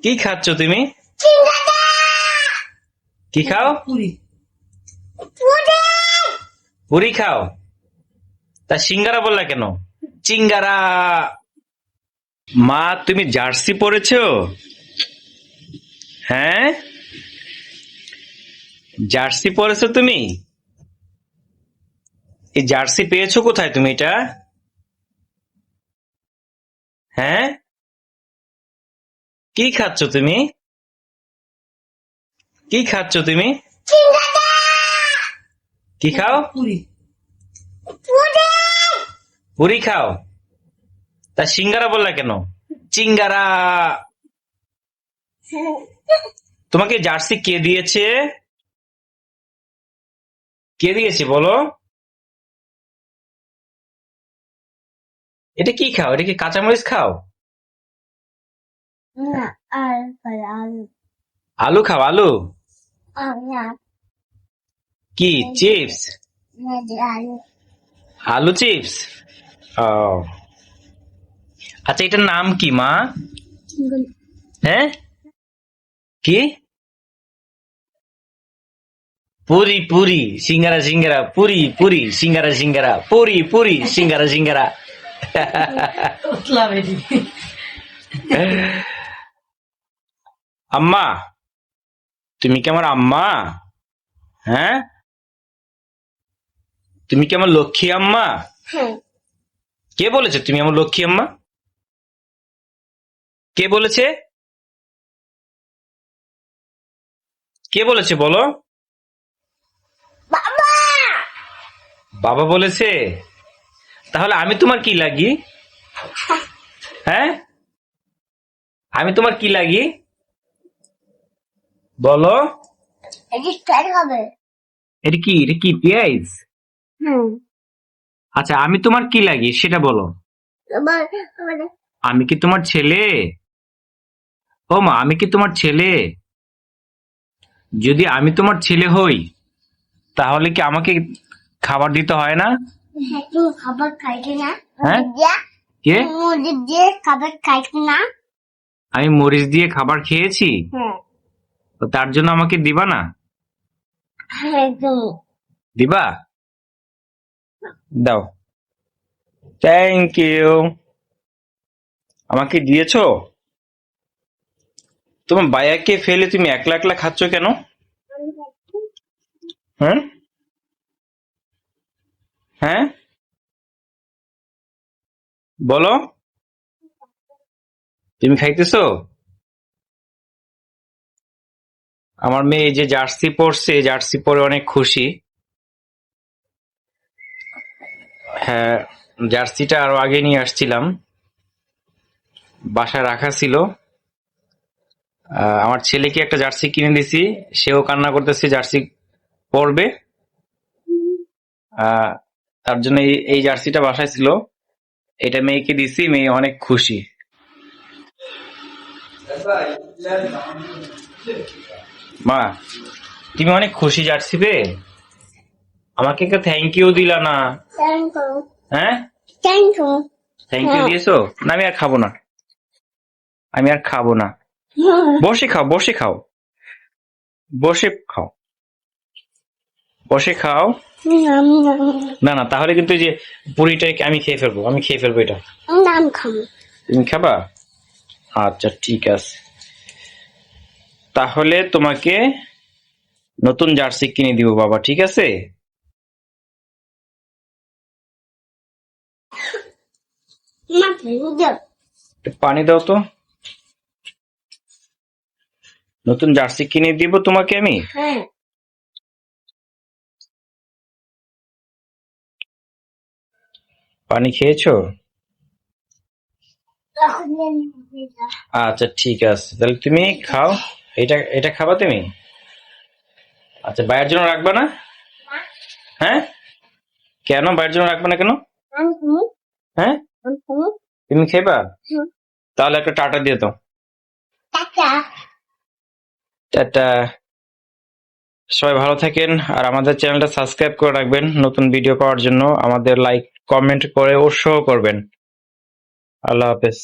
কি খাচ্ছ তুমি? কি খাও? পুরি খাও? তা সিঙ্গারা বললা কেন? চিঙ্গারা। মা, তুমি জার্সি পরেছো? হ্যাঁ, জার্সি পরেছো তুমি? এই জার্সি পেয়েছো কোথায় তুমি এটা? হ্যাঁ, কি খাচ্ছ তুমি? কি খাচ্ছ তুমি? কি খাও? পুরি খাও? তা সিঙ্গারা বললা কেন? চিঙ্গারা। তোমাকে জার্সি কে দিয়েছে? কে দিয়েছে বলো? এটা কি খাও? এটা কি কাঁচামরিচ খাও? না, আলু। আলু খাও? আলু না, কি চিপস? আলু। আলু চিপস? ও আচ্ছা, এটার নাম কি মা? হ্যাঁ, কি? পুরি পুরি সিঙ্গারা সিঙ্গারা, পুরি পুরি সিঙ্গারা সিঙ্গারা, পুরি পুরি সিঙ্গারা সিঙ্গারা। আম্মা, তুমি কি আমার আম্মা? হ্যাঁ, তুমি কি আমার লক্ষ্মী আম্মা? হ্যাঁ, কে বলেছে তুমি আমার লক্ষ্মী আম্মা? কে বলেছে? কে বলেছে বলো? বাবা। বাবা বলেছে? তাহলে আমি তোমার কি লাগি? হ্যাঁ, আমি তোমার কি লাগি বলো? এটা স্টাইল হবে। এটা কি? এটা কি পেঁয়াজ? হুম। আচ্ছা, আমি তোমার কি লাগি সেটা বলো। তোমার আমি কি তোমার ছেলে? ও মা, আমি কি তোমার ছেলে? যদি আমি তোমার ছেলে হই তাহলে কি আমাকে খাবার দিতে হয় না? তুমি খাবার খাইতে না? হ্যাঁ, কে? মুরগি দিয়ে খাবার খাইতে না? আমি মরিচ দিয়ে খাবার খেয়েছি, হ্যাঁ, তো তার জন্য আমাকে দিবা না? হ্যাঁ, তুমি। দিবা? দাও। Thank you. আমাকে দিয়েছো? তোমার বায়াকে ফেলে তুমি একলা একলা খাচ্ছ কেন? হ্যাঁ, হ্যাঁ, বলো। তুমি খাইতেছো? আমার মেয়ে এই যে জার্সি পরছে, জার্সি পরে অনেক খুশি। হ্যাঁ, জার্সিটা আরো আগে নিয়ে আসছিলাম, বাসায় রাখা ছিল। আমার ছেলেকে একটা জার্সি কিনে দিছি, সেও কান্না করতেছে জার্সি পরবে। আহ, তার জন্য এই জার্সিটা বাসায় ছিল, এটা মেয়েকে দিছি, মেয়ে অনেক খুশি। মা, তুমি অনেক খুশি জার্সি পেয়ে? আমাকে একটা থ্যাংক ইউ দিলা না। Thank you. হ্যাঁ, থ্যাংক ইউ। থ্যাংক ইউ দিয়েছো না? আমি আর খাবো না, আমি আর খাবো না। বসে খাও, বসে খাও, বসে খাও, বসে খাও। না না, তাহলে কিন্তু এই যে পুরিটা আমি খেয়ে ফেলবো, আমি খেয়ে ফেলবো এটা। নাম খাবো। তুমি খাবা? আচ্ছা ঠিক আছে, তাহলে তোমাকে নতুন জার্সি কিনে দিব বাবা, ঠিক আছে? মা ফেলে দাও। একটু পানি দাও তো। নতুন জার্সি কিনে দিব তোমাকে আমি। হ্যাঁ। পানি খেয়েছো? তখন আমি দাও। আচ্ছা ঠিক আছে, তাহলে তুমি খাও। এটা এটা খাবা তুমি? আচ্ছা, বাইরের জন্য রাখবা না? হ্যাঁ, কেন বাইরের জন্য রাখবা না কেন? আমি খাবো। হ্যাঁ, আমি খাবো। তুমি খেবা? হুম। তাহলে একটা টাটা দিয়ে দাও। টাটা। টাটা। সবাই ভালো থাকেন, আর আমাদের চ্যানেলটা সাবস্ক্রাইব করে রাখবেন নতুন ভিডিও পাওয়ার জন্য। আমাদের লাইক কমেন্ট করে উৎসাহ করবেন। আল্লাহ হাফেজ।